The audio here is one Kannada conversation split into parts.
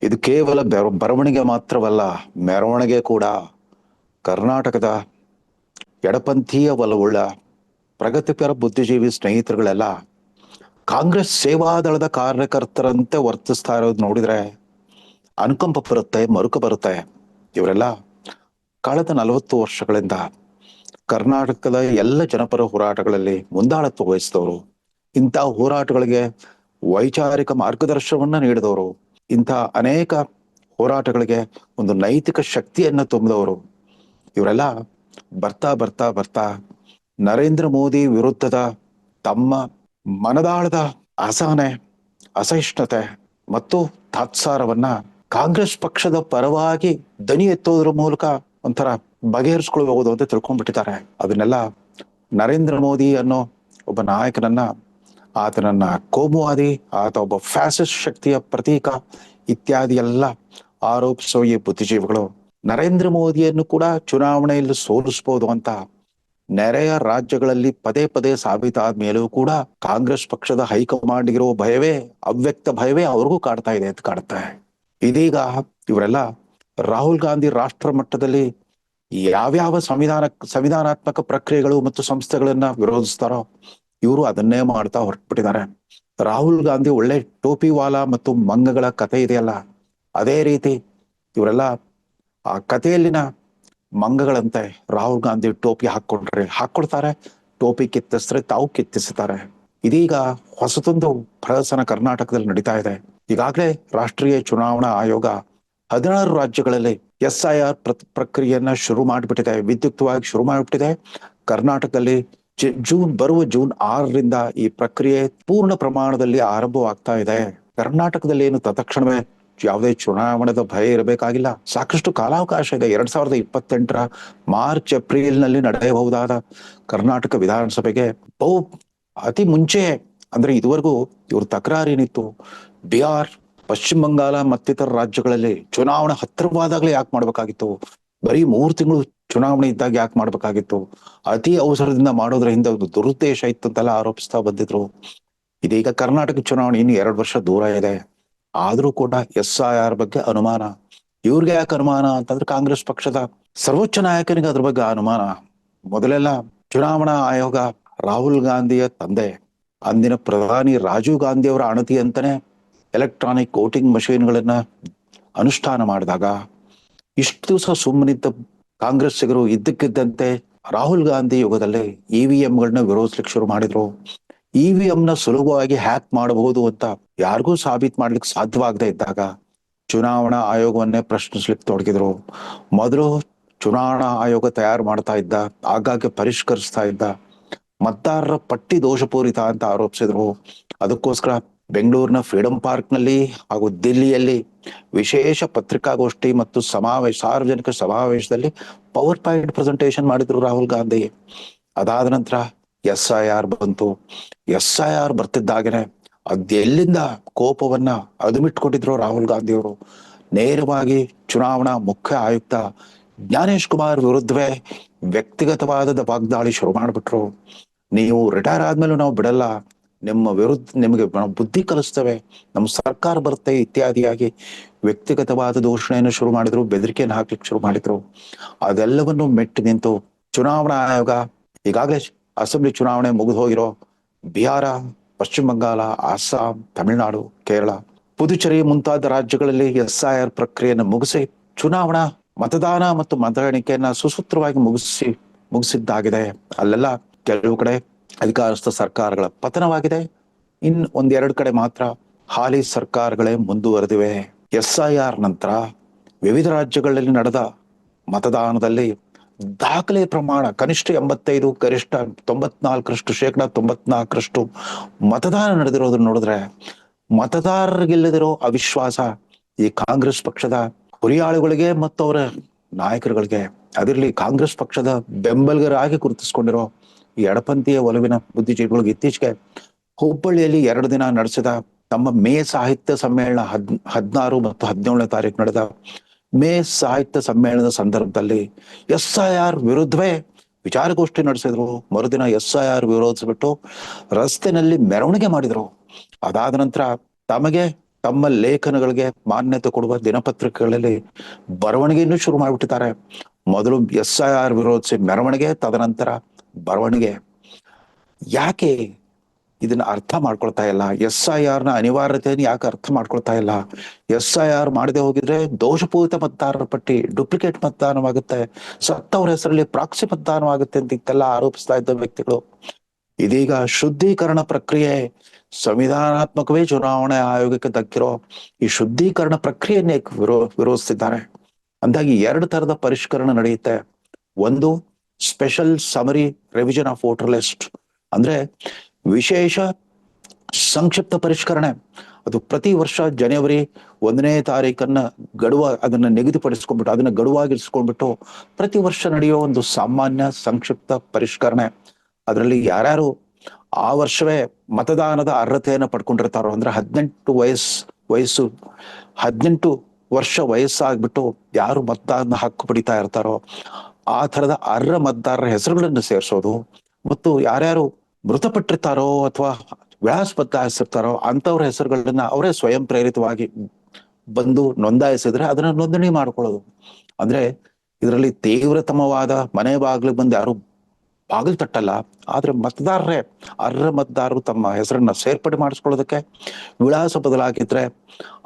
ಇದು ಕೇವಲ ಬರವಣಿಗೆ ಮಾತ್ರವಲ್ಲ, ಮೆರವಣಿಗೆ ಕೂಡ. ಕರ್ನಾಟಕದ ಎಡಪಂಥೀಯ ಒಲವುಳ್ಳ ಪ್ರಗತಿಪರ ಬುದ್ಧಿಜೀವಿ ಸ್ನೇಹಿತರುಗಳೆಲ್ಲ ಕಾಂಗ್ರೆಸ್ ಸೇವಾದಳದ ಕಾರ್ಯಕರ್ತರಂತೆ ವರ್ತಿಸ್ತಾ ಇರೋದು ನೋಡಿದ್ರೆ ಅನುಕಂಪ ಬರುತ್ತೆ, ಮರುಕ ಬರುತ್ತೆ. ಇವರೆಲ್ಲ ಕಳೆದ 40 ವರ್ಷಗಳಿಂದ ಕರ್ನಾಟಕದ ಎಲ್ಲ ಜನಪರ ಹೋರಾಟಗಳಲ್ಲಿ ಮುಂದಾಳತ್ವ ವಹಿಸಿದವರು. ಇಂಥ ಹೋರಾಟಗಳಿಗೆ ವೈಚಾರಿಕ ಮಾರ್ಗದರ್ಶನವನ್ನ ನೀಡಿದವರು. ಇಂಥ ಅನೇಕ ಹೋರಾಟಗಳಿಗೆ ಒಂದು ನೈತಿಕ ಶಕ್ತಿಯನ್ನ ತುಂಬಿದವರು. ಇವರೆಲ್ಲ ಬರ್ತಾ ಬರ್ತಾ ಬರ್ತಾ ನರೇಂದ್ರ ಮೋದಿ ವಿರುದ್ಧದ ತಮ್ಮ ಮನದಾಳದ ಅಸಹನೆ, ಅಸಹಿಷ್ಣುತೆ ಮತ್ತು ತಾತ್ಸಾರವನ್ನ ಕಾಂಗ್ರೆಸ್ ಪಕ್ಷದ ಪರವಾಗಿ ದನಿ ಎತ್ತೋದ್ರ ಮೂಲಕ ಒಂಥರ ಬಗೆಹರಿಸ್ಕೊಳ್ಬಹುದು ಅಂತ ತಿಳ್ಕೊಂಡ್ಬಿಟ್ಟಿದ್ದಾರೆ. ಅದನ್ನೆಲ್ಲ ನರೇಂದ್ರ ಮೋದಿ ಅನ್ನೋ ಒಬ್ಬ ನಾಯಕನನ್ನ, ಆತನನ್ನ ಕೋಮುವಾದಿ, ಆತ ಒಬ್ಬ ಫ್ಯಾಸಿಸ್ಟ್ ಶಕ್ತಿಯ ಪ್ರತೀಕ ಇತ್ಯಾದಿ ಎಲ್ಲ ಆರೋಪಿಸೋ ಈ ಬುದ್ಧಿಜೀವಿಗಳು ನರೇಂದ್ರ ಮೋದಿಯನ್ನು ಕೂಡ ಚುನಾವಣೆಯಲ್ಲಿ ಸೋಲಿಸಬಹುದು ಅಂತ ನೆರೆಯ ರಾಜ್ಯಗಳಲ್ಲಿ ಪದೇ ಪದೇ ಸಾಬೀತಾದ ಮೇಲೂ ಕೂಡ ಕಾಂಗ್ರೆಸ್ ಪಕ್ಷದ ಹೈಕಮಾಂಡ್ ಇರೋ ಭಯವೇ, ಅವ್ಯಕ್ತ ಭಯವೇ ಅವ್ರಿಗೂ ಕಾಡ್ತಾ ಇದೆ ಅಂತ ಕಾಡುತ್ತೆ. ಇದೀಗ ಇವರೆಲ್ಲ ರಾಹುಲ್ ಗಾಂಧಿ ರಾಷ್ಟ್ರ ಮಟ್ಟದಲ್ಲಿ ಯಾವ್ಯಾವ ಸಂವಿಧಾನಾತ್ಮಕ ಪ್ರಕ್ರಿಯೆಗಳು ಮತ್ತು ಸಂಸ್ಥೆಗಳನ್ನ ವಿರೋಧಿಸ್ತಾರೋ ಇವರು ಅದನ್ನೇ ಮಾಡ್ತಾ ಹೊರಟ್ಬಿಟ್ಟಿದ್ದಾರೆ. ರಾಹುಲ್ ಗಾಂಧಿ ಒಳ್ಳೆ ಟೋಪಿವಾಲಾ ಮತ್ತು ಮಂಗಗಳ ಕಥೆ ಇದೆಯಲ್ಲ, ಅದೇ ರೀತಿ ಇವರೆಲ್ಲ ಆ ಕಥೆಯಲ್ಲಿನ ಮಂಗಗಳಂತೆ ರಾಹುಲ್ ಗಾಂಧಿ ಟೋಪಿ ಹಾಕೊಳ್ತಾರೆ, ಟೋಪಿ ಕಿತ್ತಿಸಿದ್ರೆ ತಾವು ಕಿತ್ತಿಸುತ್ತಾರೆ. ಇದೀಗ ಹೊಸತೊಂದು ಪ್ರಹಸನ ಕರ್ನಾಟಕದಲ್ಲಿ ನಡೀತಾ ಇದೆ. ಈಗಾಗಲೇ ರಾಷ್ಟ್ರೀಯ ಚುನಾವಣಾ ಆಯೋಗ 16 ರಾಜ್ಯಗಳಲ್ಲಿ SIR ಪ್ರಕ್ರಿಯೆಯನ್ನ ಶುರು ಮಾಡಿಬಿಟ್ಟಿದೆ, ವಿದ್ಯುಕ್ತವಾಗಿ ಶುರು ಮಾಡಿಬಿಟ್ಟಿದೆ. ಕರ್ನಾಟಕದಲ್ಲಿ ಬರುವ ಜೂನ್ 6ರಿಂದ ಈ ಪ್ರಕ್ರಿಯೆ ಪೂರ್ಣ ಪ್ರಮಾಣದಲ್ಲಿ ಆರಂಭವಾಗ್ತಾ ಇದೆ. ಕರ್ನಾಟಕದಲ್ಲಿ ಏನು ತತ್ಕ್ಷಣವೇ ಯಾವುದೇ ಚುನಾವಣೆದ ಭಯ ಇರಬೇಕಾಗಿಲ್ಲ. ಸಾಕಷ್ಟು ಕಾಲಾವಕಾಶ ಇದೆ. 2028ರ ಮಾರ್ಚ್ ಏಪ್ರಿಲ್ ನಲ್ಲಿ ನಡೆಯಬಹುದಾದ ಕರ್ನಾಟಕ ವಿಧಾನಸಭೆಗೆ ಅತಿ ಮುಂಚೆ, ಅಂದ್ರೆ ಇದುವರೆಗೂ ಇವ್ರ ತಕರಾರು ಏನಿತ್ತು, ಬಿಹಾರ್, ಪಶ್ಚಿಮ ಬಂಗಾಳ ಮತ್ತಿತರ ರಾಜ್ಯಗಳಲ್ಲಿ ಚುನಾವಣೆ ಹತ್ತಿರವಾದಾಗಲೇ ಯಾಕೆ ಮಾಡ್ಬೇಕಾಗಿತ್ತು, ಬರೀ 3 ತಿಂಗಳು ಚುನಾವಣೆ ಇದ್ದಾಗ ಯಾಕೆ ಮಾಡ್ಬೇಕಾಗಿತ್ತು, ಅತಿ ಅವಸರದಿಂದ ಮಾಡೋದ್ರ ಹಿಂದೆ ಒಂದು ದುರುದ್ದೇಶ ಇತ್ತು ಅಂತೆಲ್ಲ ಆರೋಪಿಸ್ತಾ ಬಂದಿದ್ರು. ಇದೀಗ ಕರ್ನಾಟಕ ಚುನಾವಣೆ ಇನ್ನು 2 ವರ್ಷ ದೂರ ಇದೆ. ಆದ್ರೂ ಕೂಡ SIR ಬಗ್ಗೆ ಅನುಮಾನ. ಇವ್ರಿಗೆ ಯಾಕೆ ಅನುಮಾನ ಅಂತಂದ್ರೆ ಕಾಂಗ್ರೆಸ್ ಪಕ್ಷದ ಸರ್ವೋಚ್ಚ ನಾಯಕನಿಗೆ ಅದ್ರ ಬಗ್ಗೆ ಅನುಮಾನ. ಮೊದಲೆಲ್ಲ ಚುನಾವಣಾ ಆಯೋಗ ರಾಹುಲ್ ಗಾಂಧಿಯ ತಂದೆ, ಅಂದಿನ ಪ್ರಧಾನಿ ರಾಜೀವ್ ಗಾಂಧಿ ಅವರ ಅಣತಿ ಅಂತಾನೆ ಎಲೆಕ್ಟ್ರಾನಿಕ್ ವೋಟಿಂಗ್ ಮಷೀನ್ಗಳನ್ನ ಅನುಷ್ಠಾನ ಮಾಡಿದಾಗ ಇಷ್ಟು ದಿವಸ ಸುಮ್ಮನಿದ್ದ ಕಾಂಗ್ರೆಸ್ಸಿಗರು ಇದ್ದಕ್ಕಿದ್ದಂತೆ ರಾಹುಲ್ ಗಾಂಧಿ ಯುಗದಲ್ಲಿ EVMಗಳನ್ನ ವಿರೋಧಿಸ್ಲಿಕ್ಕೆ ಶುರು ಮಾಡಿದ್ರು. EVMನ ಸುಲಭವಾಗಿ ಹ್ಯಾಕ್ ಮಾಡಬಹುದು ಅಂತ ಯಾರಿಗೂ ಸಾಬೀತು ಮಾಡ್ಲಿಕ್ಕೆ ಸಾಧ್ಯವಾಗದೇ ಇದ್ದಾಗ ಚುನಾವಣಾ ಆಯೋಗವನ್ನೇ ಪ್ರಶ್ನಿಸ್ಲಿಕ್ಕೆ ತೊಡಗಿದ್ರು. ಮೊದಲು ಚುನಾವಣಾ ಆಯೋಗ ತಯಾರು ಮಾಡ್ತಾ ಇದ್ದ, ಆಗಾಗ್ಗೆ ಪರಿಷ್ಕರಿಸ್ತಾ ಇದ್ದ ಮತದಾರರ ಪಟ್ಟಿ ದೋಷಪೂರಿತ ಅಂತ ಆರೋಪಿಸಿದ್ರು. ಅದಕ್ಕೋಸ್ಕರ ಬೆಂಗಳೂರಿನ ಫ್ರೀಡಂ ಪಾರ್ಕ್ ನಲ್ಲಿ ಹಾಗೂ ದಿಲ್ಲಿಯಲ್ಲಿ ವಿಶೇಷ ಪತ್ರಿಕಾಗೋಷ್ಠಿ ಮತ್ತು ಸಾರ್ವಜನಿಕ ಸಮಾವೇಶದಲ್ಲಿ ಪವರ್ ಪಾಯಿಂಟ್ ಪ್ರೆಸೆಂಟೇಶನ್ ಮಾಡಿದ್ರು ರಾಹುಲ್ ಗಾಂಧಿ. ಅದಾದ ನಂತರ SIR ಬಂತು. SIR ಬರ್ತಿದ್ದಾಗನೆ ಅದೆಲ್ಲಿಂದ ಕೋಪವನ್ನ ಅದುಮಿಟ್ಕೊಂಡಿದ್ರು ರಾಹುಲ್ ಗಾಂಧಿ ಅವರು. ನೇರವಾಗಿ ಚುನಾವಣಾ ಮುಖ್ಯ ಆಯುಕ್ತ ಜ್ಞಾನೇಶ್ ಕುಮಾರ್ ವಿರುದ್ಧವೇ ವ್ಯಕ್ತಿಗತವಾದ ವಾಗ್ದಾಳಿ ಶುರು ಮಾಡಿಬಿಟ್ರು. ನೀವು ರಿಟೈರ್ ಆದ್ಮೇಲೂ ನಾವು ಬಿಡಲ್ಲ, ನಿಮ್ಮ ವಿರುದ್ಧ ನಿಮಗೆ ನಾವು ಬುದ್ಧಿ ಕಲಿಸ್ತೇವೆ, ನಮ್ಮ ಸರ್ಕಾರ ಬರುತ್ತೆ ಇತ್ಯಾದಿಯಾಗಿ ವ್ಯಕ್ತಿಗತವಾದ ದೂಷಣೆಯನ್ನು ಶುರು ಮಾಡಿದ್ರು, ಬೆದರಿಕೆಯನ್ನು ಹಾಕ್ಲಿಕ್ಕೆ ಶುರು ಮಾಡಿದ್ರು. ಅದೆಲ್ಲವನ್ನು ಮೆಟ್ಟಿ ನಿಂತು ಚುನಾವಣಾ ಆಯೋಗ ಈಗಾಗಲೇ ಅಸೆಂಬ್ಲಿ ಚುನಾವಣೆ ಮುಗಿದು ಹೋಗಿರೋ ಬಿಹಾರ, ಪಶ್ಚಿಮ ಬಂಗಾಳ, ಅಸ್ಸಾಂ, ತಮಿಳುನಾಡು, ಕೇರಳ, ಪುದುಚೇರಿ ಮುಂತಾದ ರಾಜ್ಯಗಳಲ್ಲಿ SIR ಪ್ರಕ್ರಿಯೆಯನ್ನು ಮುಗಿಸಿ ಚುನಾವಣಾ ಮತದಾನ ಮತ್ತು ಮತ ಎಣಿಕೆಯನ್ನ ಸುಸೂತ್ರವಾಗಿ ಮುಗಿಸಿದ್ದಾಗಿದೆ. ಅಲ್ಲೆಲ್ಲ ಕೆಲವು ಕಡೆ ಅಧಿಕಾರಸ್ಥ ಸರ್ಕಾರಗಳ ಪತನವಾಗಿದೆ. ಒಂದೆರಡು ಕಡೆ ಮಾತ್ರ ಹಾಲಿ ಸರ್ಕಾರಗಳೇ ಮುಂದುವರೆದಿವೆ. SIR ನಂತರ ವಿವಿಧ ರಾಜ್ಯಗಳಲ್ಲಿ ನಡೆದ ಮತದಾನದಲ್ಲಿ ದಾಖಲೆ ಪ್ರಮಾಣ ಕನಿಷ್ಠ 85, ಗರಿಷ್ಠ 94%, ಶೇಕಡ 94% ಮತದಾನ ನಡೆದಿರೋದನ್ನ ನೋಡಿದ್ರೆ ಮತದಾರರಿಗಿಲ್ಲದಿರೋ ಅವಿಶ್ವಾಸ ಈ ಕಾಂಗ್ರೆಸ್ ಪಕ್ಷದ ಹುರಿಯಾಳುಗಳಿಗೆ ಮತ್ತು ಅವರ ನಾಯಕರುಗಳಿಗೆ, ಅದಿರಲಿ ಕಾಂಗ್ರೆಸ್ ಪಕ್ಷದ ಬೆಂಬಲಿಗರಾಗಿ ಗುರುತಿಸಿಕೊಂಡಿರೋ ಈ ಎಡಪಂಥೀಯ ಒಲವಿನ ಬುದ್ಧಿಜೀವಿಗಳಿಗೆ ಇತ್ತೀಚೆಗೆ ಹುಬ್ಬಳ್ಳಿಯಲ್ಲಿ 2 ದಿನ ನಡೆಸಿದ ತಮ್ಮ ಮೇ ಸಾಹಿತ್ಯ ಸಮ್ಮೇಳನ 16 ಮತ್ತು 17ನೇ ತಾರೀಕು ನಡೆದ ಮೇ ಸಾಹಿತ್ಯ ಸಮ್ಮೇಳನದ ಸಂದರ್ಭದಲ್ಲಿ SIR ವಿರುದ್ಧವೇ ವಿಚಾರಗೋಷ್ಠಿ ನಡೆಸಿದ್ರು. ಮರುದಿನ SIR ವಿರೋಧಿಸ್ಬಿಟ್ಟು ರಸ್ತೆನಲ್ಲಿ ಮೆರವಣಿಗೆ ಮಾಡಿದ್ರು. ಅದಾದ ನಂತರ ತಮಗೆ ತಮ್ಮ ಲೇಖನಗಳಿಗೆ ಮಾನ್ಯತೆ ಕೊಡುವ ದಿನಪತ್ರಿಕೆಗಳಲ್ಲಿ ಬರವಣಿಗೆಯನ್ನು ಶುರು ಮಾಡಿಬಿಟ್ಟಿದ್ದಾರೆ. ಮೊದಲು SIR ವಿರೋಧಿಸಿ ಮೆರವಣಿಗೆ, ತದನಂತರ ಬರವಣಿಗೆ. ಯಾಕೆ ಇದನ್ನ ಅರ್ಥ ಮಾಡ್ಕೊಳ್ತಾ ಇಲ್ಲ? SIR ನ ಅನಿವಾರ್ಯತೆಯನ್ನು ಯಾಕೆ ಅರ್ಥ ಮಾಡ್ಕೊಳ್ತಾ ಇಲ್ಲ? SIR ಮಾಡದೆ ಹೋಗಿದ್ರೆ ದೋಷಪೂರಿತ ಮತದಾರರ ಪಟ್ಟಿ ಡುಪ್ಲಿಕೇಟ್ ಮತದಾನವಾಗುತ್ತೆ, ಸತ್ತವರ ಹೆಸರಲ್ಲಿ ಪ್ರಾಕ್ಸಿ ಮತದಾನವಾಗುತ್ತೆ ಅಂತ ಇತ್ತೆಲ್ಲ ಆರೋಪಿಸ್ತಾ ಇದ್ದ ವ್ಯಕ್ತಿಗಳು ಇದೀಗ ಶುದ್ಧೀಕರಣ ಪ್ರಕ್ರಿಯೆ, ಸಂವಿಧಾನಾತ್ಮಕವೇ ಚುನಾವಣಾ ಆಯೋಗಕ್ಕೆ ದಕ್ಕಿರೋ ಈ ಶುದ್ಧೀಕರಣ ಪ್ರಕ್ರಿಯೆಯನ್ನೇ ವಿರೋಧಿಸಿದ್ದಾರೆ. ಅಂದಾಗಿ 2 ತರದ ಪರಿಷ್ಕರಣೆ ನಡೆಯುತ್ತೆ. ಒಂದು, special summary revision of voter list, ಅಂದ್ರೆ ವಿಶೇಷ ಸಂಕ್ಷಿಪ್ತ ಪರಿಷ್ಕರಣೆ. ಅದು ಪ್ರತಿ ವರ್ಷ ಜನವರಿ 1ನೇ ತಾರೀಕನ್ನ ಅದನ್ನ ನಿಗದಿಪಡಿಸ್ಕೊಂಡ್ಬಿಟ್ಟು ಅದನ್ನ ಗಡುವಾಗಿರಿಸ್ಕೊಂಡ್ಬಿಟ್ಟು ಪ್ರತಿ ವರ್ಷ ನಡೆಯೋ ಒಂದು ಸಾಮಾನ್ಯ ಸಂಕ್ಷಿಪ್ತ ಪರಿಷ್ಕರಣೆ. ಅದರಲ್ಲಿ ಯಾರ್ಯಾರು ಆ ವರ್ಷವೇ ಮತದಾನದ ಅರ್ಹತೆಯನ್ನು ಪಡ್ಕೊಂಡಿರ್ತಾರೋ, ಅಂದ್ರೆ 18 ವರ್ಷ ವಯಸ್ಸಾಗ್ಬಿಟ್ಟು ಯಾರು ಮತದಾನ ಹಕ್ಕು ಪಡಿತಾ ಇರ್ತಾರೋ ಆ ತರದ ಅರ್ಹ ಮತದಾರರ ಹೆಸರುಗಳನ್ನು ಸೇರಿಸೋದು, ಮತ್ತು ಯಾರ್ಯಾರು ಮೃತಪಟ್ಟಿರ್ತಾರೋ ಅಥವಾ ವಿಳಾಸ ಬದಲಾಯಿಸಿರ್ತಾರೋ ಅಂತವ್ರ ಹೆಸರುಗಳನ್ನ ಅವರೇ ಸ್ವಯಂ ಪ್ರೇರಿತವಾಗಿ ಬಂದು ನೋಂದಾಯಿಸಿದ್ರೆ ಅದನ್ನ ನೋಂದಣಿ ಮಾಡ್ಕೊಳ್ಳೋದು. ಅಂದ್ರೆ ಇದರಲ್ಲಿ ತೀವ್ರತಮವಾದ ಮನೆ ಬಾಗಿಲು ಬಂದು ಯಾರು ಬಾಗಿಲು ತಟ್ಟಲ್ಲ, ಆದ್ರೆ ಅರ್ಹ ಮತದಾರರು ತಮ್ಮ ಹೆಸರನ್ನ ಸೇರ್ಪಡೆ ಮಾಡಿಸ್ಕೊಳ್ಳೋದಕ್ಕೆ, ವಿಳಾಸ ಬದಲಾಗಿದ್ರೆ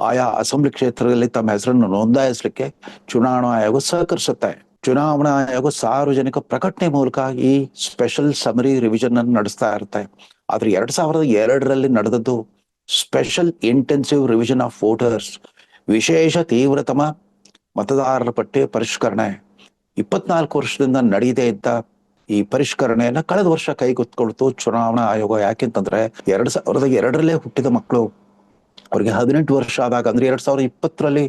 ಆಯಾ ಅಸೆಂಬ್ಲಿ ಕ್ಷೇತ್ರದಲ್ಲಿ ತಮ್ಮ ಹೆಸರನ್ನು ನೋಂದಾಯಿಸ್ಲಿಕ್ಕೆ ಚುನಾವಣಾ ಆಯೋಗ ಸಹಕರಿಸುತ್ತೆ. ಚುನಾವಣಾ ಆಯೋಗ ಸಾರ್ವಜನಿಕ ಪ್ರಕಟಣೆ ಮೂಲಕ ಈ ಸ್ಪೆಷಲ್ ಸಮರಿ ರಿವಿಷನ್ ಅನ್ನು ನಡೆಸ್ತಾ ಇರುತ್ತೆ. ಆದ್ರೆ 2002ರಲ್ಲಿ ನಡೆದದ್ದು special intensive revision of voters, ವಿಶೇಷ ತೀವ್ರತಮ ಮತದಾರರ ಪಟ್ಟಿ ಪರಿಷ್ಕರಣೆ. 24 ವರ್ಷದಿಂದ ನಡೆಯದೇ ಇದ್ದ ಈ ಪರಿಷ್ಕರಣೆಯನ್ನ ಕಳೆದ ವರ್ಷ ಕೈಗೆತ್ತಿಕೊಳ್ತು ಚುನಾವಣಾ ಆಯೋಗ. ಯಾಕೆಂತಂದ್ರೆ 2002ರಲ್ಲೇ ಹುಟ್ಟಿದ ಮಕ್ಕಳು ಅವ್ರಿಗೆ 18 ವರ್ಷ ಆದಾಗ, ಅಂದ್ರೆ 2020ರಲ್ಲಿ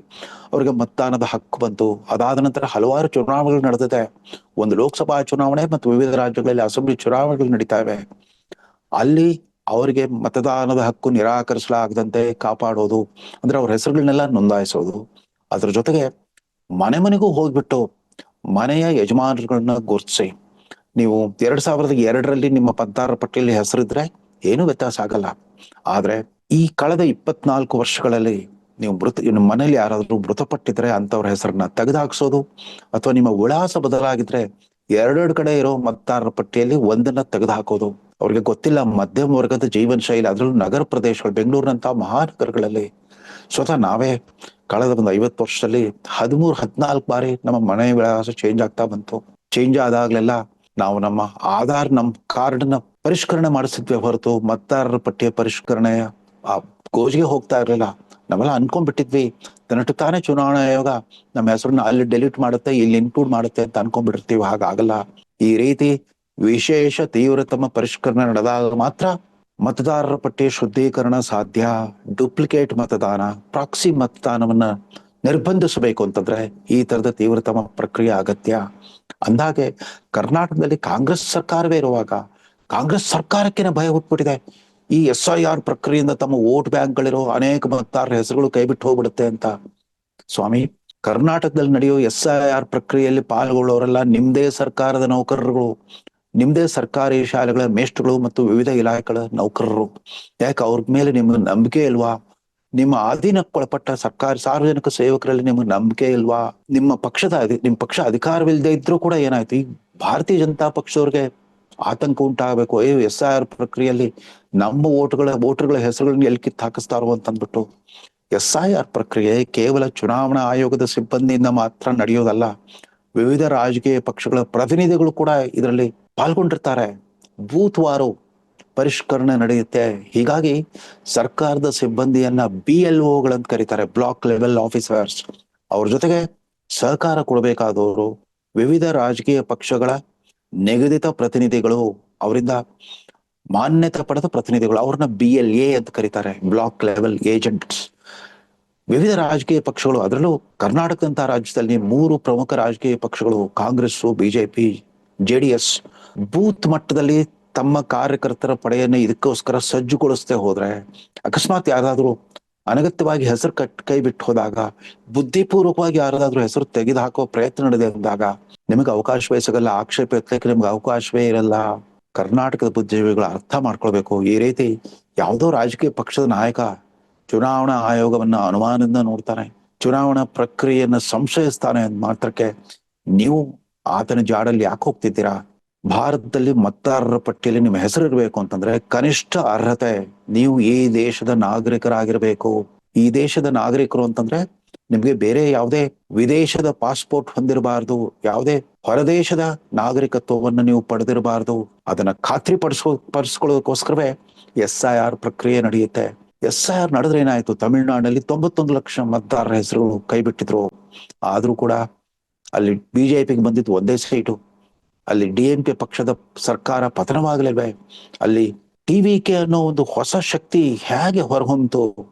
ಅವ್ರಿಗೆ ಮತದಾನದ ಹಕ್ಕು ಬಂತು. ಅದಾದ ನಂತರ ಹಲವಾರು ಚುನಾವಣೆಗಳು ನಡೆದಿದೆ. ಒಂದು ಲೋಕಸಭಾ ಚುನಾವಣೆ ಮತ್ತು ವಿವಿಧ ರಾಜ್ಯಗಳಲ್ಲಿ ಅಸೆಂಬ್ಲಿ ಚುನಾವಣೆಗಳು ನಡೀತಾ ಇವೆ. ಅಲ್ಲಿ ಅವರಿಗೆ ಮತದಾನದ ಹಕ್ಕು ನಿರಾಕರಿಸಲಾಗದಂತೆ ಕಾಪಾಡೋದು, ಅಂದ್ರೆ ಅವ್ರ ಹೆಸರುಗಳನ್ನೆಲ್ಲ ನೋಂದಾಯಿಸೋದು. ಅದ್ರ ಜೊತೆಗೆ ಮನೆಗೂ ಹೋಗ್ಬಿಟ್ಟು ಮನೆಯ ಯಜಮಾನರುಗಳನ್ನ ಗುರುತಿಸಿ, ನೀವು 2002ರಲ್ಲಿ ನಿಮ್ಮ ಮತದಾರರ ಪಟ್ಟಿಯಲ್ಲಿ ಹೆಸರಿದ್ರೆ ಏನು ವ್ಯತ್ಯಾಸ ಆಗಲ್ಲ. ಆದ್ರೆ ಈ ಕಳೆದ 24 ವರ್ಷಗಳಲ್ಲಿ ನೀವು ನಿಮ್ಮ ಮನೇಲಿ ಯಾರಾದ್ರೂ ಮೃತಪಟ್ಟಿದ್ರೆ ಅಂತವ್ರ ಹೆಸರನ್ನ ತೆಗೆದುಹಾಕ್ಸೋದು, ಅಥವಾ ನಿಮ್ಮ ವಿಳಾಸ ಬದಲಾಗಿದ್ರೆ 2 ಕಡೆ ಇರೋ ಮತದಾರರ ಪಟ್ಟಿಯಲ್ಲಿ ಒಂದನ್ನ ತೆಗೆದುಹಾಕೋದು. ಅವ್ರಿಗೆ ಗೊತ್ತಿಲ್ಲ, ಮಧ್ಯಮ ವರ್ಗದ ಜೀವನ ಶೈಲಿ, ಅದ್ರಲ್ಲೂ ನಗರ ಪ್ರದೇಶಗಳು, ಬೆಂಗಳೂರಿನಂತ ಮಹಾನಗರಗಳಲ್ಲಿ ಸ್ವತಃ ನಾವೇ ಕಳೆದ ಒಂದು 50 ವರ್ಷದಲ್ಲಿ 13-14 ಬಾರಿ ನಮ್ಮ ಮನೆ ವಿಳಾಸ ಚೇಂಜ್ ಆಗ್ತಾ ಬಂತು. ಚೇಂಜ್ ಆದಾಗ್ಲೆಲ್ಲ ನಾವು ನಮ್ಮ ಆಧಾರ್, ನಮ್ಮ ಕಾರ್ಡ್ನ ಪರಿಷ್ಕರಣೆ ಮಾಡಿಸಿದ್ವಿ ಹೊರತು ಮತದಾರರ ಪಟ್ಟಿಯ ಪರಿಷ್ಕರಣೆಯ ಆ ಗೋಜಿಗೆ ಹೋಗ್ತಾ ಇರ್ಲಿಲ್ಲ. ನಾವೆಲ್ಲ ಅನ್ಕೊಂಡ್ಬಿಟ್ಟಿದ್ವಿ ತಾನೇ ಚುನಾವಣಾ ಆಯೋಗ ನಮ್ಮ ಹೆಸರನ್ನ ಅಲ್ಲಿ ಡೆಲೀಟ್ ಮಾಡುತ್ತೆ, ಇಲ್ಲಿ ಇನ್ಕ್ಲೂಡ್ ಮಾಡುತ್ತೆ ಅಂತ ಅನ್ಕೊಂಡ್ಬಿಟ್ಟಿರ್ತೀವಿ. ಹಾಗಾಗಲ್ಲ. ಈ ರೀತಿ ವಿಶೇಷ ತೀವ್ರತಮ ಪರಿಷ್ಕರಣೆ ನಡೆದಾಗ ಮಾತ್ರ ಮತದಾರರ ಪಟ್ಟಿ ಶುದ್ಧೀಕರಣ ಸಾಧ್ಯ. ಡುಪ್ಲಿಕೇಟ್ ಮತದಾನ, ಪ್ರಾಕ್ಸಿ ಮತದಾನವನ್ನ ನಿರ್ಬಂಧಿಸಬೇಕು ಅಂತಂದ್ರೆ ಈ ತರದ ತೀವ್ರತಮ ಪ್ರಕ್ರಿಯೆ ಅಗತ್ಯ. ಅಂದಾಗೆ ಕರ್ನಾಟಕದಲ್ಲಿ ಕಾಂಗ್ರೆಸ್ ಸರ್ಕಾರವೇ ಇರುವಾಗ ಕಾಂಗ್ರೆಸ್ ಸರ್ಕಾರಕ್ಕೇನೆ ಭಯ ಹುಟ್ಬಿಟ್ಟಿದೆ. ಈ SIR ಪ್ರಕ್ರಿಯೆಯಿಂದ ತಮ್ಮ ವೋಟ್ ಬ್ಯಾಂಕ್ಗಳಿರೋ ಅನೇಕ ಮತದಾರರ ಹೆಸರುಗಳು ಕೈಬಿಟ್ಟು ಹೋಗ್ಬಿಡುತ್ತೆ ಅಂತ. ಸ್ವಾಮಿ, ಕರ್ನಾಟಕದಲ್ಲಿ ನಡೆಯೋ SIR ಪ್ರಕ್ರಿಯೆಯಲ್ಲಿ ಪಾಲ್ಗೊಳ್ಳೋರೆಲ್ಲ ನಿಮ್ದೇ ಸರ್ಕಾರದ ನೌಕರರುಗಳು, ನಿಮ್ದೇ ಸರ್ಕಾರಿ ಶಾಲೆಗಳ ಮೇಷ್ಟ್ರುಗಳು ಮತ್ತು ವಿವಿಧ ಇಲಾಖೆಗಳ ನೌಕರರು. ಯಾಕೆ ಅವ್ರ ಮೇಲೆ ನಿಮ್ಗೆ ನಂಬಿಕೆ ಇಲ್ವಾ? ನಿಮ್ಮ ಅಧೀನಕ್ಕೊಳಪಟ್ಟ ಸರ್ಕಾರಿ ಸಾರ್ವಜನಿಕ ಸೇವಕರಲ್ಲಿ ನಿಮ್ಗೆ ನಂಬಿಕೆ ಇಲ್ವಾ? ನಿಮ್ಮ ಪಕ್ಷ ಅಧಿಕಾರವಿಲ್ಲದೆ ಇದ್ರೂ ಕೂಡ ಏನಾಯ್ತು, ಈ ಭಾರತೀಯ ಜನತಾ ಪಕ್ಷದವ್ರಿಗೆ ಆತಂಕ ಉಂಟಾಗಬೇಕು. SIR ಪ್ರಕ್ರಿಯೆಯಲ್ಲಿ ನಮ್ಮ ವೋಟರ್ಗಳ ಹೆಸರುಗಳನ್ನ ಎಲ್ಲಿ ಕಿತ್ತು ಹಾಕಿಸ್ತಾರೋ ಅಂತಂದ್ಬಿಟ್ಟು. SIR ಪ್ರಕ್ರಿಯೆ ಕೇವಲ ಚುನಾವಣಾ ಆಯೋಗದ ಸಿಬ್ಬಂದಿಯಿಂದ ಮಾತ್ರ ನಡೆಯೋದಲ್ಲ, ವಿವಿಧ ರಾಜಕೀಯ ಪಕ್ಷಗಳ ಪ್ರತಿನಿಧಿಗಳು ಕೂಡ ಇದರಲ್ಲಿ ಪಾಲ್ಗೊಂಡಿರ್ತಾರೆ. ಬೂತ್ ವಾರು ಪರಿಷ್ಕರಣೆ ನಡೆಯುತ್ತೆ. ಹೀಗಾಗಿ ಸರ್ಕಾರದ ಸಿಬ್ಬಂದಿಯನ್ನ BLOಗಳಂತ ಕರೀತಾರೆ, ಬ್ಲಾಕ್ ಲೆವೆಲ್ ಆಫೀಸರ್ಸ್. ಅವ್ರ ಜೊತೆಗೆ ಸಹಕಾರ ಕೊಡಬೇಕಾದವರು ವಿವಿಧ ರಾಜಕೀಯ ಪಕ್ಷಗಳ ನಿಗದಿತ ಪ್ರತಿನಿಧಿಗಳು, ಅವರಿಂದ ಮಾನ್ಯತೆ ಪಡೆದ ಪ್ರತಿನಿಧಿಗಳು, ಅವ್ರನ್ನ BLA ಅಂತ ಕರೀತಾರೆ, ಬ್ಲಾಕ್ ಲೆವೆಲ್ ಏಜೆಂಟ್ಸ್. ವಿವಿಧ ರಾಜಕೀಯ ಪಕ್ಷಗಳು, ಅದರಲ್ಲೂ ಕರ್ನಾಟಕದಂತ ರಾಜ್ಯದಲ್ಲಿ 3 ಪ್ರಮುಖ ರಾಜಕೀಯ ಪಕ್ಷಗಳು, ಕಾಂಗ್ರೆಸ್, BJP, JDS, ಬೂತ್ ಮಟ್ಟದಲ್ಲಿ ತಮ್ಮ ಕಾರ್ಯಕರ್ತರ ಪಡೆಯನ್ನು ಇದಕ್ಕೋಸ್ಕರ ಸಜ್ಜುಗೊಳಿಸದೆ ಹೋದ್ರೆ, ಅಕಸ್ಮಾತ್ ಯಾರಾದ್ರೂ ಅನಗತ್ಯವಾಗಿ ಹೆಸರು ಕೈ ಬಿಟ್ಟು ಹೋದಾಗ, ಬುದ್ಧಿಪೂರ್ವಕವಾಗಿ ಯಾರಾದ್ರೂ ಹೆಸರು ತೆಗೆದು ಹಾಕೋ ಪ್ರಯತ್ನ ನಡೆದೇ ಅಂದಾಗ ನಿಮಗೆ ಅವಕಾಶವೇ ಸಿಗಲ್ಲ. ಆಕ್ಷೇಪ ಎತ್ತಲಿಕ್ಕೆ ನಿಮ್ಗೆ ಅವಕಾಶವೇ ಇರಲ್ಲ. ಕರ್ನಾಟಕದ ಬುದ್ಧಿಜೀವಿಗಳು ಅರ್ಥ ಮಾಡ್ಕೊಳ್ಬೇಕು. ಈ ರೀತಿ ಯಾವುದೋ ರಾಜಕೀಯ ಪಕ್ಷದ ನಾಯಕ ಚುನಾವಣಾ ಆಯೋಗವನ್ನ ಅನುಮಾನದಿಂದ ನೋಡ್ತಾನೆ, ಚುನಾವಣಾ ಪ್ರಕ್ರಿಯೆಯನ್ನ ಸಂಶಯಿಸ್ತಾನೆ ಅಂದ ಮಾತ್ರಕ್ಕೆ ನೀವು ಆತನ ಜಾಡಲ್ಲಿ ಯಾಕೆ ಹೋಗ್ತಿದ್ದೀರಾ? ಭಾರತದಲ್ಲಿ ಮತದಾರರ ಪಟ್ಟಿಯಲ್ಲಿ ನಿಮ್ಮ ಹೆಸರಿರ್ಬೇಕು ಅಂತಂದ್ರೆ ಕನಿಷ್ಠ ಅರ್ಹತೆ ನೀವು ಈ ದೇಶದ ನಾಗರಿಕರಾಗಿರ್ಬೇಕು. ಈ ದೇಶದ ನಾಗರಿಕರು ಅಂತಂದ್ರೆ ನಿಮ್ಗೆ ಬೇರೆ ಯಾವುದೇ ವಿದೇಶದ ಪಾಸ್ಪೋರ್ಟ್ ಹೊಂದಿರಬಾರ್ದು, ಯಾವುದೇ ಹೊರದೇಶದ ನಾಗರಿಕತ್ವವನ್ನು ನೀವು ಪಡೆದಿರಬಾರ್ದು. ಅದನ್ನ ಖಾತ್ರಿ ಪಡಿಸ್ಕೊಳ್ಳೋದಕ್ಕೋಸ್ಕರವೇ SIR ಪ್ರಕ್ರಿಯೆ ನಡೆಯುತ್ತೆ. SIR ನಡೆದ್ರೆ ಏನಾಯ್ತು, ತಮಿಳುನಾಡಿನಲ್ಲಿ 91 ಲಕ್ಷ ಮತದಾರರ ಹೆಸರುಗಳು ಕೈ ಬಿಟ್ಟಿದ್ರು. ಆದ್ರೂ ಕೂಡ ಅಲ್ಲಿ BJPಗೆ ಬಂದಿದ್ದು ಒಂದೇ ಸೀಟು. ಅಲ್ಲಿ DMK ಪಕ್ಷದ ಸರ್ಕಾರ ಪತನವಾಗಲಿಲ್ವೇ? ಅಲ್ಲಿ TVK ಅನ್ನೋ ಒಂದು ಹೊಸ ಶಕ್ತಿ ಹೇಗೆ ಹೊರಹೊಮ್ಮಿತು,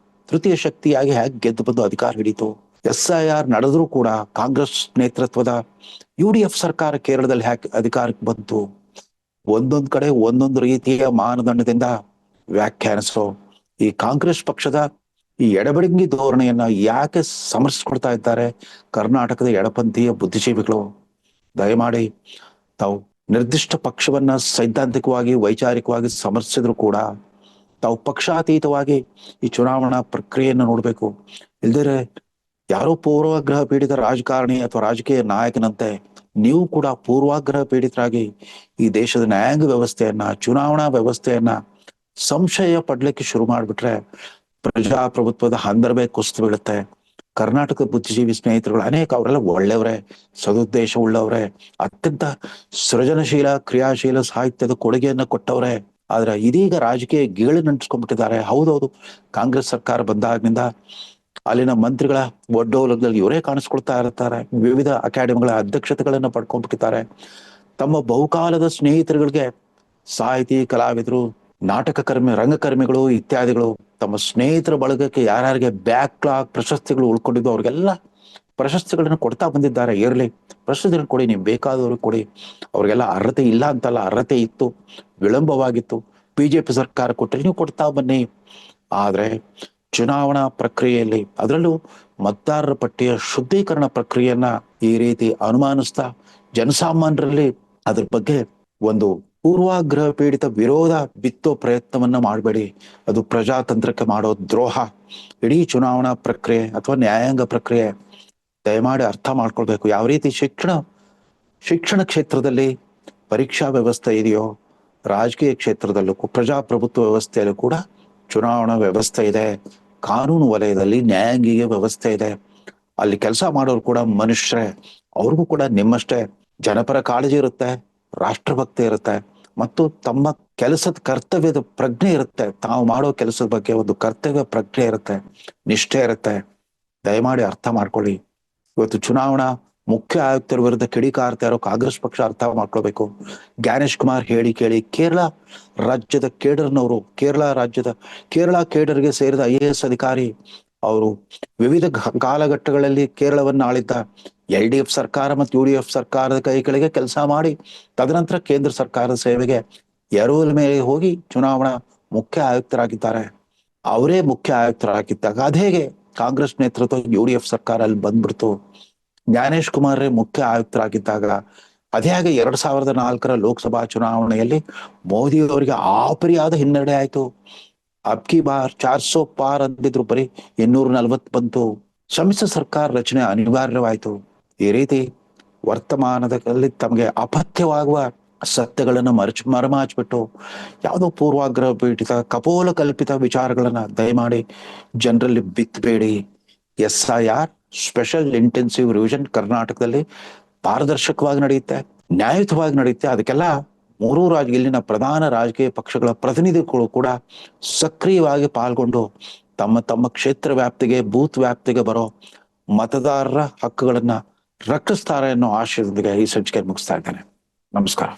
ತೃತೀಯ ಶಕ್ತಿಯಾಗಿ ಹೇಗೆ ಗೆದ್ದು ಬಂದು ಅಧಿಕಾರ ಹಿಡಿತು? SIR ನಡೆದ್ರೂ ಕೂಡ ಕಾಂಗ್ರೆಸ್ ನೇತೃತ್ವದ UDF ಸರ್ಕಾರ ಕೇರಳದಲ್ಲಿ ಹೇಗೆ ಅಧಿಕಾರಕ್ಕೆ ಬಂತು? ಒಂದೊಂದ್ ಕಡೆ ಒಂದೊಂದು ರೀತಿಯ ಮಾನದಂಡದಿಂದ ವ್ಯಾಖ್ಯಾನಿಸೋ ಈ ಕಾಂಗ್ರೆಸ್ ಪಕ್ಷದ ಈ ಎಡಬಡಿಂಗಿ ಧೋರಣೆಯನ್ನ ಯಾಕೆ ಸಮರ್ಥಿಸ್ಕೊಳ್ತಾ ಇದ್ದಾರೆ ಕರ್ನಾಟಕದ ಎಡಪಂಥೀಯ ಬುದ್ಧಿಜೀವಿಗಳು? ದಯಮಾಡಿ ತಾವು ನಿರ್ದಿಷ್ಟ ಪಕ್ಷವನ್ನ ಸೈದ್ಧಾಂತಿಕವಾಗಿ ವೈಚಾರಿಕವಾಗಿ ಸಮರ್ಥಿಸಿದ್ರು ಕೂಡ ತಾವು ಪಕ್ಷಾತೀತವಾಗಿ ಈ ಚುನಾವಣಾ ಪ್ರಕ್ರಿಯೆಯನ್ನು ನೋಡ್ಬೇಕು. ಇಲ್ದಿರೆ ಯಾರೋ ಪೂರ್ವಾಗ್ರಹ ಪೀಡಿತ ರಾಜಕಾರಣಿ ಅಥವಾ ರಾಜಕೀಯ ನಾಯಕನಂತೆ ನೀವು ಕೂಡ ಪೂರ್ವಾಗ್ರಹ ಪೀಡಿತರಾಗಿ ಈ ದೇಶದ ನ್ಯಾಯಾಂಗ ವ್ಯವಸ್ಥೆಯನ್ನ, ಚುನಾವಣಾ ವ್ಯವಸ್ಥೆಯನ್ನ ಸಂಶಯ ಪಡ್ಲಿಕ್ಕೆ ಶುರು ಮಾಡ್ಬಿಟ್ರೆ ಪ್ರಜಾಪ್ರಭುತ್ವದ ಹಂದರವೇ ಕುಸಿದು ಬೀಳುತ್ತೆ. ಕರ್ನಾಟಕದ ಬುದ್ಧಿಜೀವಿ ಸ್ನೇಹಿತರುಗಳು ಅನೇಕ ಅವರೆಲ್ಲ ಒಳ್ಳೆಯವರೇ, ಸದುದ್ದೇಶ ಉಳ್ಳವರೇ, ಅತ್ಯಂತ ಸೃಜನಶೀಲ ಕ್ರಿಯಾಶೀಲ ಸಾಹಿತ್ಯದ ಕೊಡುಗೆಯನ್ನ ಕೊಟ್ಟವ್ರೆ. ಆದ್ರೆ ಇದೀಗ ರಾಜಕೀಯ ಗೀಳು ನಂಟಿಸ್ಕೊಂಡ್ಬಿಟ್ಟಿದ್ದಾರೆ. ಹೌದೌದು, ಕಾಂಗ್ರೆಸ್ ಸರ್ಕಾರ ಬಂದಾಗಿನಿಂದ ಅಲ್ಲಿನ ಮಂತ್ರಿಗಳ ಒಡ್ಡೋಲದಲ್ಲಿ ಇವರೇ ಕಾಣಿಸ್ಕೊಳ್ತಾ ಇರ್ತಾರೆ. ವಿವಿಧ ಅಕಾಡೆಮಿಗಳ ಅಧ್ಯಕ್ಷತೆಗಳನ್ನ ಪಡ್ಕೊಂಡ್ಬಿಟ್ಟಿದ್ದಾರೆ. ತಮ್ಮ ಬಹುಕಾಲದ ಸ್ನೇಹಿತರುಗಳಿಗೆ ಸಾಹಿತಿ, ಕಲಾವಿದರು, ರಂಗಕರ್ಮಿಗಳು ಇತ್ಯಾದಿಗಳು ತಮ್ಮ ಸ್ನೇಹಿತರ ಬಳಗಕ್ಕೆ ಯಾರ್ಯಾರಿಗೆ ಬ್ಯಾಕ್ಲಾಗ್ ಪ್ರಶಸ್ತಿಗಳು ಉಳ್ಕೊಂಡಿದ್ದು ಅವ್ರಿಗೆಲ್ಲ ಪ್ರಶಸ್ತಿಗಳನ್ನ ಕೊಡ್ತಾ ಬಂದಿದ್ದಾರೆ. ಇರ್ಲಿ, ಪ್ರಶಸ್ತಿಗಳನ್ನ ಕೊಡಿ, ನೀವು ಬೇಕಾದವ್ರಿಗೆ ಕೊಡಿ. ಅವ್ರಿಗೆಲ್ಲ ಅರ್ಹತೆ ಇಲ್ಲ ಅಂತಲ್ಲ, ಅರ್ಹತೆ ಇತ್ತು, ವಿಳಂಬವಾಗಿತ್ತು. BJP ಸರ್ಕಾರ ಕೊಟ್ಟರೆ ನೀವು ಕೊಡ್ತಾ ಬನ್ನಿ. ಆದ್ರೆ ಚುನಾವಣಾ ಪ್ರಕ್ರಿಯೆಯಲ್ಲಿ, ಅದರಲ್ಲೂ ಮತದಾರರ ಪಟ್ಟಿಯ ಶುದ್ಧೀಕರಣ ಪ್ರಕ್ರಿಯೆಯನ್ನ ಈ ರೀತಿ ಅನುಮಾನಿಸ್ತಾ ಜನಸಾಮಾನ್ಯರಲ್ಲಿ ಅದ್ರ ಬಗ್ಗೆ ಒಂದು ಪೂರ್ವಾಗ್ರಹ ಪೀಡಿತ ವಿರೋಧ ಬಿತ್ತೋ ಪ್ರಯತ್ನವನ್ನ ಮಾಡಬೇಡಿ. ಅದು ಪ್ರಜಾತಂತ್ರಕ್ಕೆ ಮಾಡೋ ದ್ರೋಹ. ಇಡೀ ಚುನಾವಣಾ ಪ್ರಕ್ರಿಯೆ ಅಥವಾ ನ್ಯಾಯಾಂಗ ಪ್ರಕ್ರಿಯೆ ದಯಮಾಡಿ ಅರ್ಥ ಮಾಡ್ಕೊಳ್ಬೇಕು. ಯಾವ ರೀತಿ ಶಿಕ್ಷಣ ಕ್ಷೇತ್ರದಲ್ಲಿ ಪರೀಕ್ಷಾ ವ್ಯವಸ್ಥೆ ಇದೆಯೋ, ರಾಜಕೀಯ ಕ್ಷೇತ್ರದಲ್ಲೂ ಪ್ರಜಾಪ್ರಭುತ್ವ ವ್ಯವಸ್ಥೆಯಲ್ಲೂ ಕೂಡ ಚುನಾವಣಾ ವ್ಯವಸ್ಥೆ ಇದೆ. ಕಾನೂನು ವಲಯದಲ್ಲಿ ನ್ಯಾಯಾಂಗಿಕ ವ್ಯವಸ್ಥೆ ಇದೆ. ಅಲ್ಲಿ ಕೆಲಸ ಮಾಡೋರು ಕೂಡ ಮನುಷ್ಯರೇ. ಅವ್ರಿಗೂ ಕೂಡ ನಿಮ್ಮಷ್ಟೇ ಜನಪರ ಕಾಳಜಿ ಇರುತ್ತೆ, ರಾಷ್ಟ್ರಭಕ್ತಿ ಇರುತ್ತೆ, ಮತ್ತು ತಮ್ಮ ಕೆಲಸದ ಕರ್ತವ್ಯದ ಪ್ರಜ್ಞೆ ಇರುತ್ತೆ. ತಾವು ಮಾಡೋ ಕೆಲಸದ ಬಗ್ಗೆ ಒಂದು ಕರ್ತವ್ಯ ಪ್ರಜ್ಞೆ ಇರುತ್ತೆ, ನಿಷ್ಠೆ ಇರುತ್ತೆ. ದಯಮಾಡಿ ಅರ್ಥ ಮಾಡ್ಕೊಳ್ಳಿ. ಇವತ್ತು ಚುನಾವಣಾ ಮುಖ್ಯ ಆಯುಕ್ತರ ವಿರುದ್ಧ ಕಿಡಿಕಾರ್ತಾ ಇರೋ ಕಾಂಗ್ರೆಸ್ ಪಕ್ಷ ಅರ್ಥ ಮಾಡ್ಕೊಳ್ಬೇಕು. ಜ್ಞಾನೇಶ್ ಕುಮಾರ್ ಹೇಳಿ ಕೇಳಿ ಕೇರಳ ರಾಜ್ಯದ ಕೇರಳ ಕೇಡರ್ಗೆ ಸೇರಿದ IAS ಅಧಿಕಾರಿ ಅವರು ವಿವಿಧ ಕಾಲಘಟ್ಟಗಳಲ್ಲಿ ಕೇರಳವನ್ನು ಆಳಿದ್ದ LDF ಸರ್ಕಾರ ಮತ್ತು UDF ಸರ್ಕಾರದ ಕೈಗಳಿಗೆ ಕೆಲಸ ಮಾಡಿ ತದನಂತರ ಕೇಂದ್ರ ಸರ್ಕಾರದ ಸೇವೆಗೆ ಎರವಲ ಮೇಲೆ ಹೋಗಿ ಚುನಾವಣಾ ಮುಖ್ಯ ಆಯುಕ್ತರಾಗಿದ್ದಾರೆ. ಅವರೇ ಮುಖ್ಯ ಆಯುಕ್ತರಾಗಿದ್ದಾಗ ಅದೇಗೆ ಕಾಂಗ್ರೆಸ್ ನೇತೃತ್ವ UDF ಸರ್ಕಾರ ಅಲ್ಲಿ ಬಂದ್ಬಿಡ್ತು? ಜ್ಞಾನೇಶ್ ಕುಮಾರ್ ಮುಖ್ಯ ಆಯುಕ್ತರಾಗಿದ್ದಾಗ ಅದ್ಯಾಗೆ 2004 ಲೋಕಸಭಾ ಚುನಾವಣೆಯಲ್ಲಿ ಮೋದಿ ಅವರಿಗೆ ಆಪರಿಯಾದ ಹಿನ್ನಡೆ ಆಯ್ತು. ಅಬ್ಕಿ ಬಾರ್ 400 ಪಾರ್ ಅಂದಿದ್ರು, ಬರೀ 240 ಬಂತು. ಸಮ್ಮಿಶ್ರ ಸರ್ಕಾರ ರಚನೆ ಅನಿವಾರ್ಯವಾಯಿತು. ಈ ರೀತಿ ವರ್ತಮಾನದಲ್ಲಿ ತಮಗೆ ಅಪಥ್ಯವಾಗುವ ಸತ್ಯಗಳನ್ನ ಮರಮಾಚ್ಬಿಟ್ಟು ಯಾವುದೋ ಪೂರ್ವಾಗ್ರಹ ಪೀಡಿತ ಕಪೋಲ ಕಲ್ಪಿತ ವಿಚಾರಗಳನ್ನ ದಯಮಾಡಿ ಜನರಲ್ಲಿ ಬಿತ್ತಬೇಡಿ. SIR ಸ್ಪೆಷಲ್ ಇಂಟೆನ್ಸಿವ್ ರಿವಿಷನ್ ಕರ್ನಾಟಕದಲ್ಲಿ ಪಾರದರ್ಶಕವಾಗಿ ನಡೆಯುತ್ತೆ, ನ್ಯಾಯಯುತವಾಗಿ ನಡೆಯುತ್ತೆ. ಅದಕ್ಕೆಲ್ಲ ಇಲ್ಲಿನ ಪ್ರಧಾನ ರಾಜಕೀಯ ಪಕ್ಷಗಳ ಪ್ರತಿನಿಧಿಗಳು ಕೂಡ ಸಕ್ರಿಯವಾಗಿ ಪಾಲ್ಗೊಂಡು ತಮ್ಮ ಕ್ಷೇತ್ರ ವ್ಯಾಪ್ತಿಗೆ, ಬೂತ್ ವ್ಯಾಪ್ತಿಗೆ ಬರೋ ಮತದಾರರ ಹಕ್ಕುಗಳನ್ನ ರಕ್ಷಿಸ್ತಾರೆ ಅನ್ನೋ ಆಶಯದೊಂದಿಗೆ ಈ ಸಂಚಿಕೆ ಮುಗಿಸ್ತಾ ಇದ್ದೇನೆ. ನಮಸ್ಕಾರ.